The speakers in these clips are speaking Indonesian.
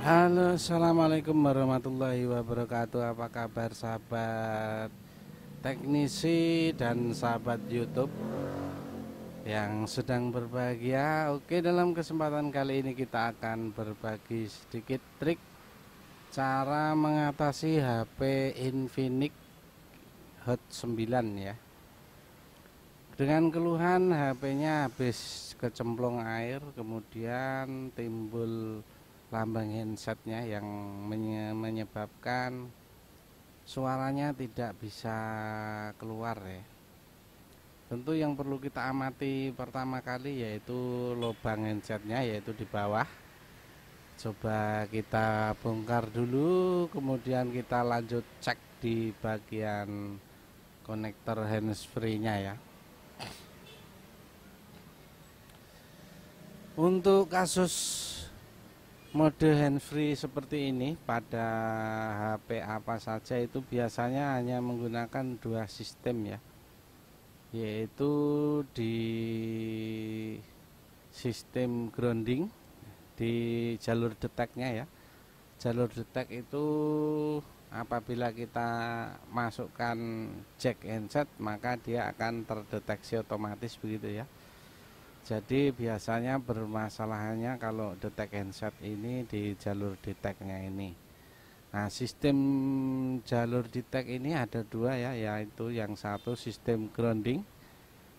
Halo, assalamualaikum warahmatullahi wabarakatuh. Apa kabar sahabat teknisi dan sahabat YouTube yang sedang berbahagia? Oke, dalam kesempatan kali ini kita akan berbagi sedikit trik cara mengatasi HP Infinix Hot 9 ya. Dengan keluhan HP-nya habis kecemplung air, kemudian timbul lambang handsetnya yang menyebabkan suaranya tidak bisa keluar ya. Tentu yang perlu kita amati pertama kali yaitu lubang handsetnya, yaitu di bawah. Coba kita bongkar dulu, kemudian kita lanjut cek di bagian konektor handsfree nya ya. Untuk kasus mode handsfree seperti ini pada HP apa saja itu biasanya hanya menggunakan dua sistem ya, yaitu di sistem grounding di jalur deteknya ya. Jalur detek itu apabila kita masukkan jack handset maka dia akan terdeteksi otomatis begitu ya. Jadi biasanya bermasalahannya kalau detek handset ini di jalur deteknya ini. Nah, sistem jalur detek ini ada dua ya, yaitu yang satu sistem grounding,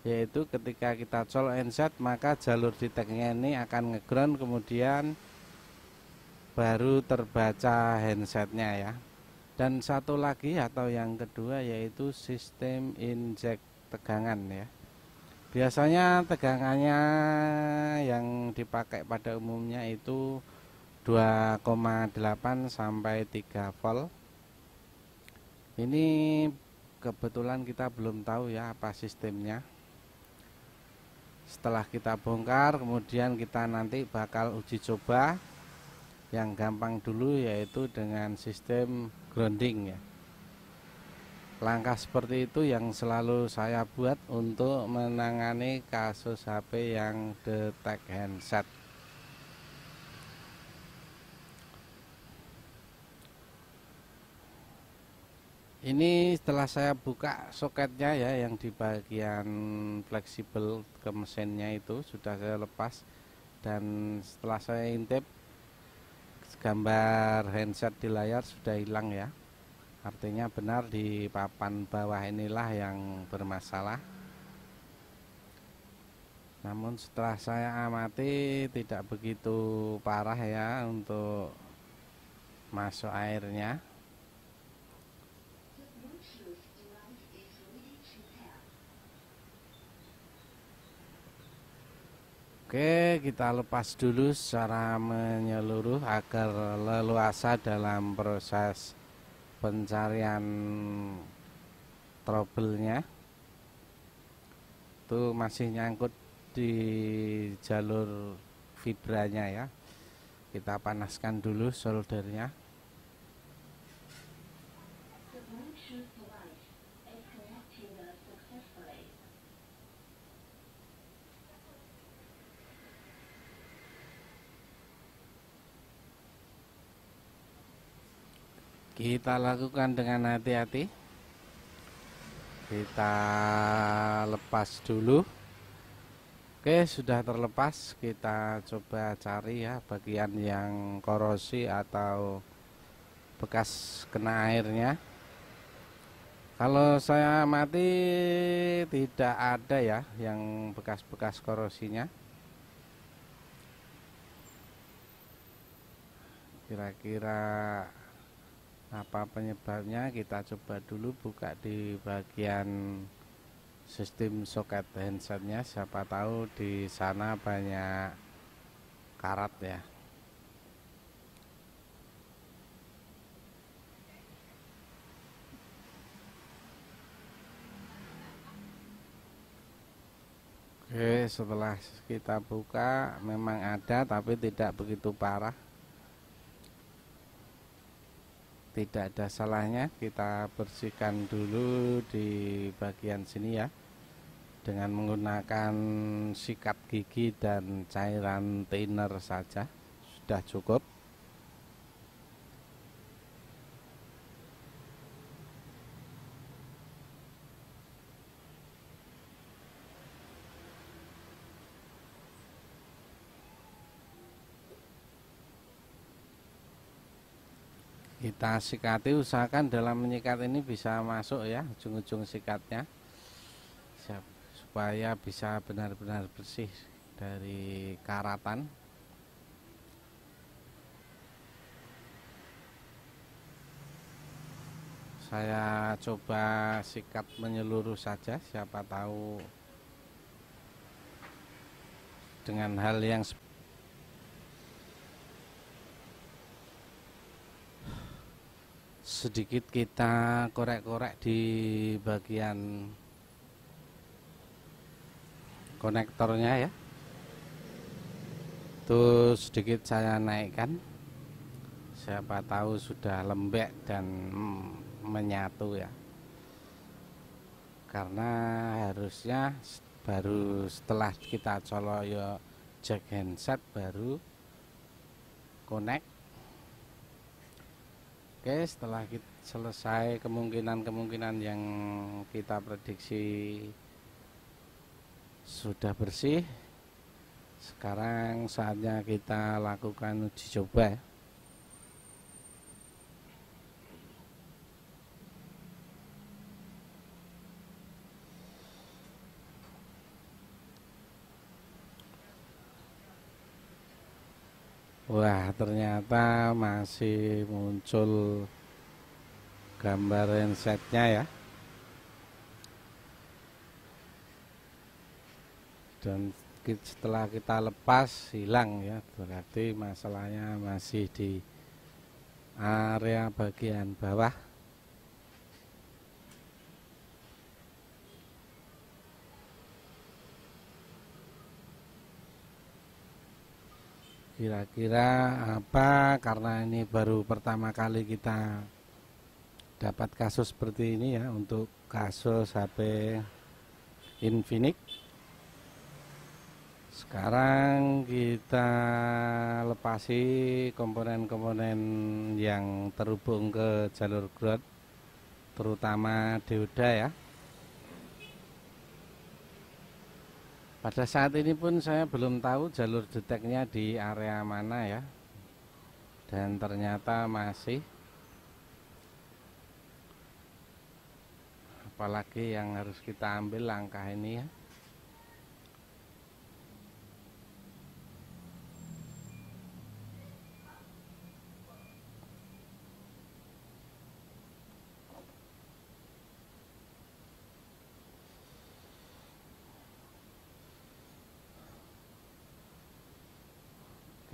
yaitu ketika kita colok handset maka jalur deteknya ini akan ngeground, kemudian baru terbaca handsetnya ya. Dan satu lagi atau yang kedua yaitu sistem injek tegangan ya. Biasanya tegangannya yang dipakai pada umumnya itu 2,8 sampai 3 volt. Ini kebetulan kita belum tahu ya apa sistemnya. Setelah kita bongkar, kemudian kita nanti bakal uji coba yang gampang dulu, yaitu dengan sistem grounding ya. Langkah seperti itu yang selalu saya buat untuk menangani kasus HP yang detek handset. Ini setelah saya buka soketnya ya, yang di bagian fleksibel ke mesinnya itu sudah saya lepas, dan setelah saya intip gambar handset di layar sudah hilang ya. Artinya benar di papan bawah inilah yang bermasalah. Namun setelah saya amati tidak begitu parah ya untuk masuk airnya. Oke, kita lepas dulu secara menyeluruh agar leluasa dalam proses pencarian trouble-nya. Itu masih nyangkut di jalur vibranya ya. Kita panaskan dulu soldernya. Kita lakukan dengan hati-hati. Kita lepas dulu. Oke, sudah terlepas. Kita coba cari ya bagian yang korosi atau bekas kena airnya. Kalau saya amati tidak ada ya yang bekas-bekas korosinya. Kira-kira apa penyebabnya, kita coba dulu buka di bagian sistem soket handsetnya, siapa tahu di sana banyak karat ya. Oke, setelah kita buka memang ada tapi tidak begitu parah. Tidak ada salahnya kita bersihkan dulu di bagian sini ya, dengan menggunakan sikat gigi dan cairan thinner saja sudah cukup. kita sikati, usahakan dalam menyikat ini bisa masuk ya ujung-ujung sikatnya, supaya bisa benar-benar bersih dari karatan. Saya coba sikat menyeluruh saja, siapa tahu dengan hal yang sedikit kita korek-korek di bagian konektornya ya, terus sedikit saya naikkan, siapa tahu sudah lembek dan menyatu ya, karena harusnya baru setelah kita coloyo jack handset baru connect. Oke, setelah kita selesai kemungkinan yang kita prediksi sudah bersih, sekarang saatnya kita lakukan uji coba ya. Wah, ternyata masih muncul gambar handsetnya ya, dan setelah kita lepas hilang ya, berarti masalahnya masih di area bagian bawah. Kira-kira apa, karena ini baru pertama kali kita dapat kasus seperti ini ya, untuk kasus HP Infinix. Sekarang kita lepasi komponen-komponen yang terhubung ke jalur ground, terutama dioda ya. Pada saat ini pun saya belum tahu jalur deteknya di area mana ya, dan ternyata masih, apalagi yang harus kita ambil langkah ini ya.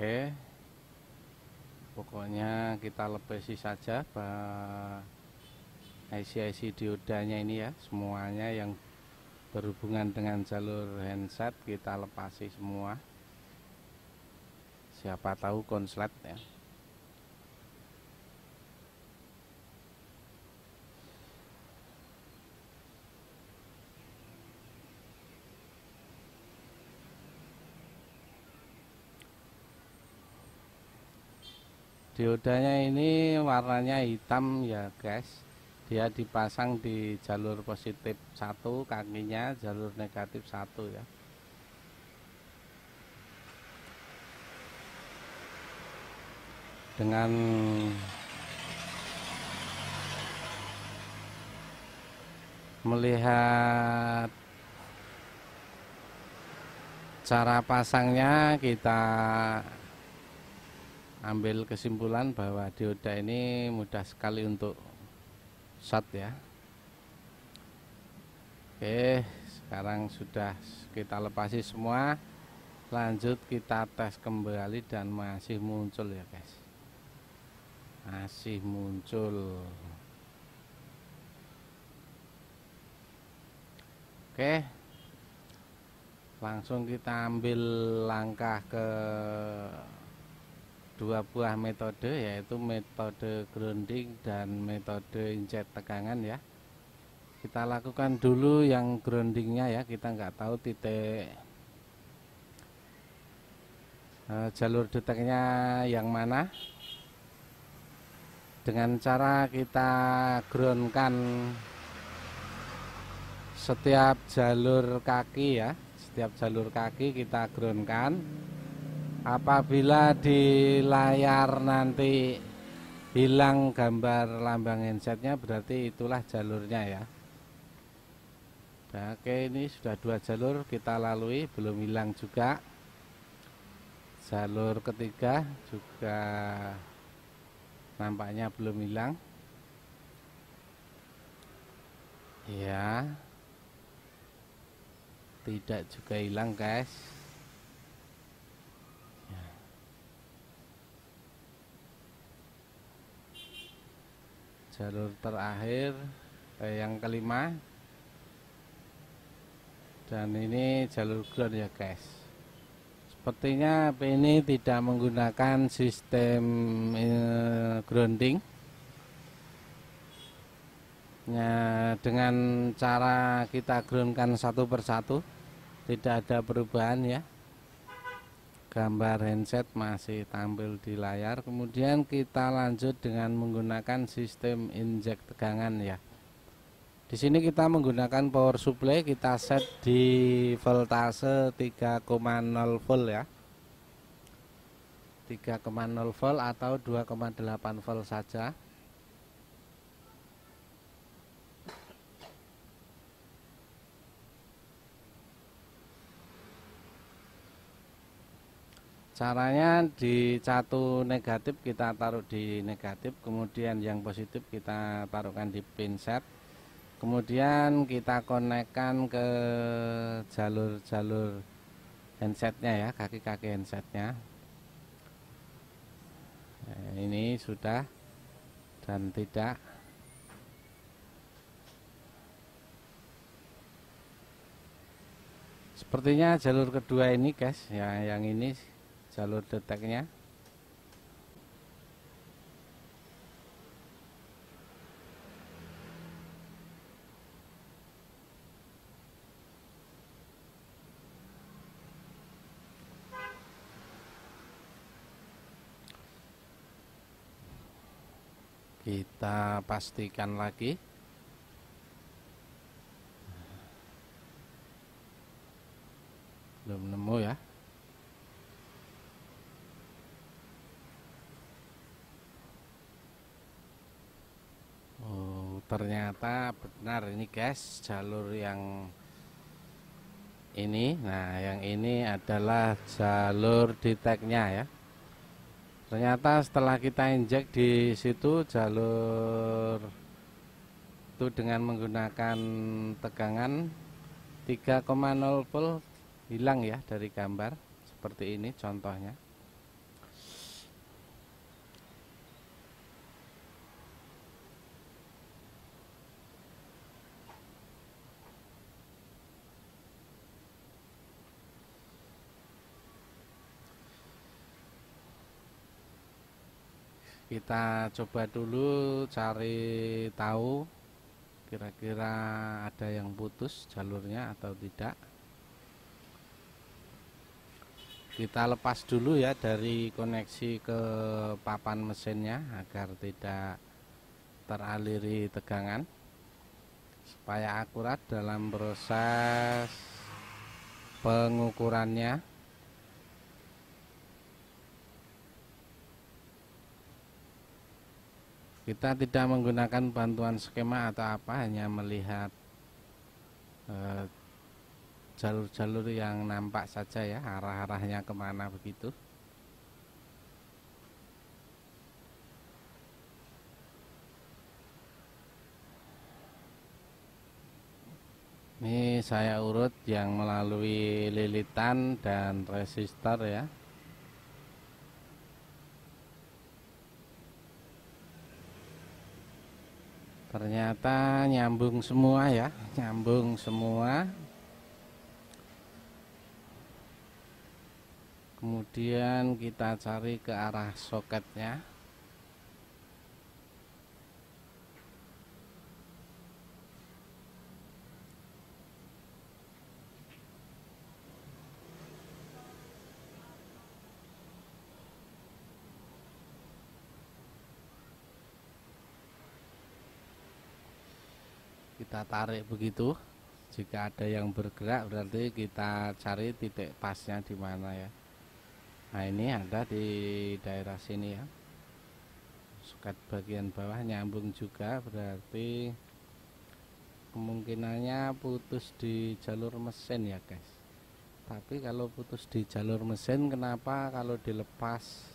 Oke, pokoknya kita lepasi saja IC-IC diodanya ini ya, semuanya yang berhubungan dengan jalur handset kita lepasi semua, siapa tahu konslet ya. Diodanya ini warnanya hitam ya guys, dia dipasang di jalur positif 1 kakinya, jalur negatif 1 ya. Dengan melihat cara pasangnya, kita ambil kesimpulan bahwa dioda ini mudah sekali untuk short ya. Oke, sekarang sudah kita lepasi semua, lanjut kita tes kembali dan masih muncul ya guys, masih muncul. Oke, langsung kita ambil langkah ke dua buah metode, yaitu metode grounding dan metode injek tegangan ya. Kita lakukan dulu yang groundingnya ya, kita nggak tahu titik jalur deteknya yang mana. Dengan cara kita groundkan setiap jalur kaki ya, setiap jalur kaki kita groundkan. Apabila di layar nanti hilang gambar lambang handsetnya, berarti itulah jalurnya ya. Nah, oke, ini sudah 2 jalur kita lalui, belum hilang juga. Jalur ketiga juga nampaknya belum hilang ya, tidak juga hilang guys. Jalur terakhir yang kelima, dan ini jalur ground ya guys. Sepertinya HP ini tidak menggunakan sistem grounding ya, dengan cara kita groundkan satu persatu tidak ada perubahan ya, gambar handset masih tampil di layar. Kemudian kita lanjut dengan menggunakan sistem injek tegangan ya. Di sini kita menggunakan power supply, kita set di voltase 3,0 volt ya. 3,0 volt atau 2,8 volt saja. Caranya di catu negatif kita taruh di negatif, kemudian yang positif kita taruhkan di pin set. Kemudian kita konekkan ke jalur-jalur handsetnya ya, kaki-kaki handsetnya. Nah, ini sudah dan tidak. Sepertinya jalur kedua ini guys, ya yang ini jalur deteknya. Kita pastikan lagi. Belum nemu ya. Oh, ternyata benar ini guys, jalur yang ini. Nah, yang ini adalah jalur deteknya ya. Ternyata setelah kita injek di situ jalur itu dengan menggunakan tegangan 3,0 volt hilang ya dari gambar. Seperti ini contohnya. Kita coba dulu cari tahu kira-kira ada yang putus jalurnya atau tidak. Kita lepas dulu ya dari koneksi ke papan mesinnya agar tidak teraliri tegangan, supaya akurat dalam proses pengukurannya. Kita tidak menggunakan bantuan skema atau apa, hanya melihat jalur-jalur yang nampak saja ya, arah-arahnya kemana begitu. Ini saya urut yang melalui lilitan dan resistor ya. Ternyata nyambung semua ya, nyambung semua. Kemudian kita cari ke arah soketnya. Kita tarik begitu. Jika ada yang bergerak berarti kita cari titik pasnya di mana ya. Nah, ini ada di daerah sini ya. soket bagian bawah nyambung juga, berarti kemungkinannya putus di jalur mesin ya guys. Tapi kalau putus di jalur mesin, kenapa kalau dilepas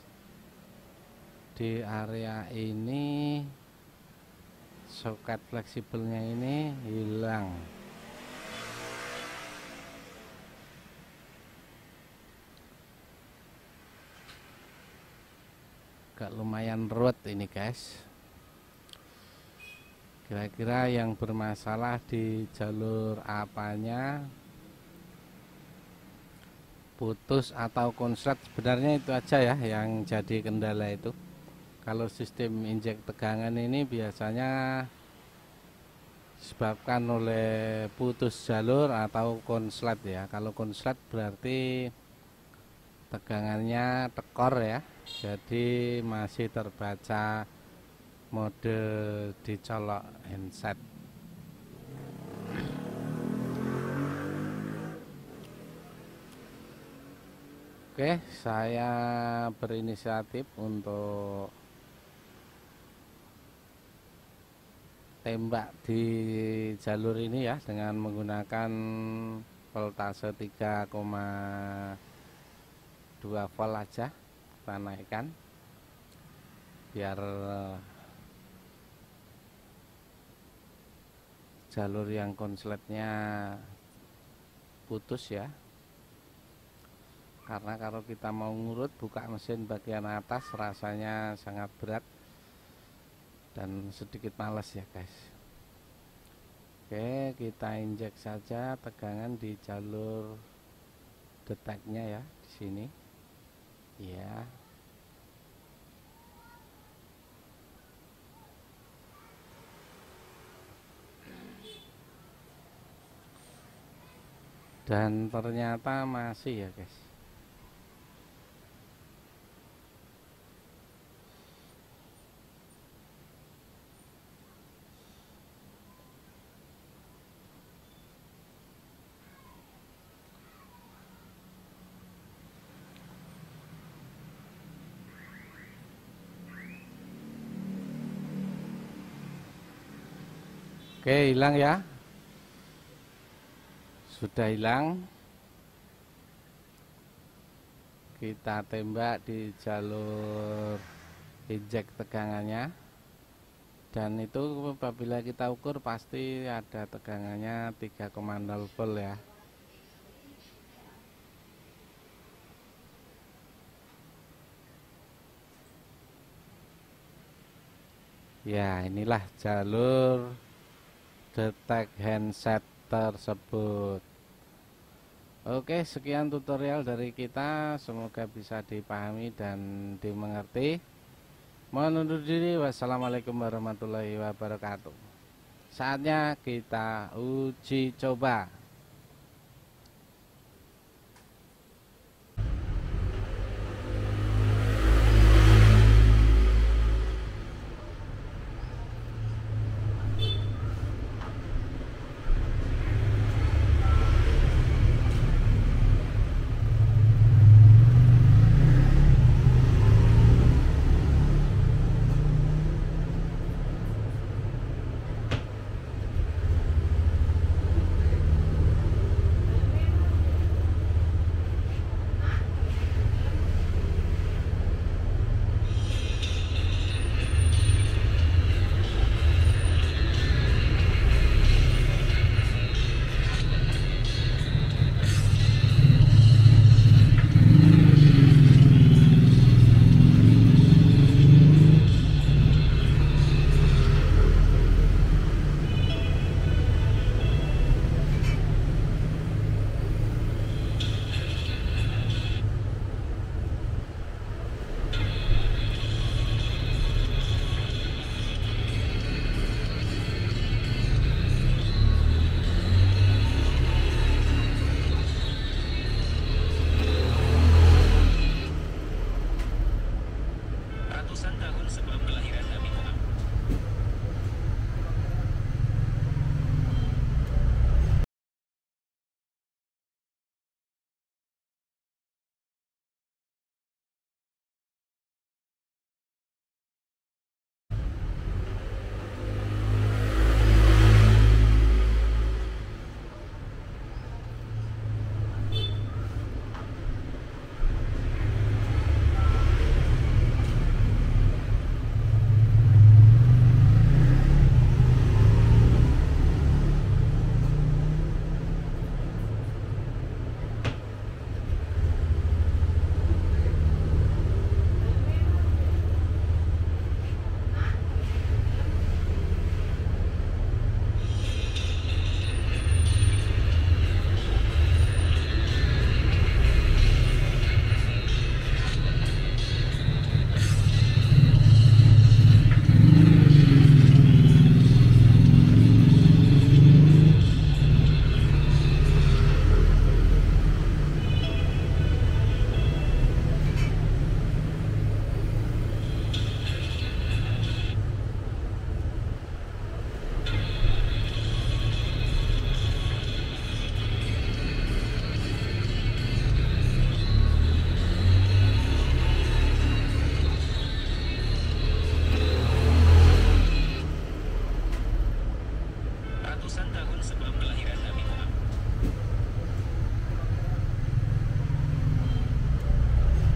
di area ini soket fleksibelnya ini hilang? Agak lumayan ruwet ini guys. Kira-kira yang bermasalah di jalur apanya, putus atau konslet, sebenarnya itu aja ya yang jadi kendala itu. Kalau sistem injek tegangan ini biasanya disebabkan oleh putus jalur atau konslet ya. Kalau konslet berarti tegangannya tekor ya, jadi masih terbaca mode dicolok handset. Oke, saya berinisiatif untuk tembak di jalur ini ya dengan menggunakan voltase 3,2 volt aja, kita naikkan biar jalur yang konsletnya putus ya. Karena kalau kita mau ngurut buka mesin bagian atas rasanya sangat berat dan sedikit males ya guys. Oke, kita injek saja tegangan di jalur deteknya ya, di sini ya. Dan ternyata masih ya guys. Oke, hilang ya. Sudah hilang. Kita tembak di jalur injek tegangannya, dan itu apabila kita ukur pasti ada tegangannya 3,0 volt ya. Ya, inilah jalur detek handset tersebut. Oke, sekian tutorial dari kita, semoga bisa dipahami dan dimengerti. Mohon undur diri, wassalamualaikum warahmatullahi wabarakatuh. Saatnya kita uji coba.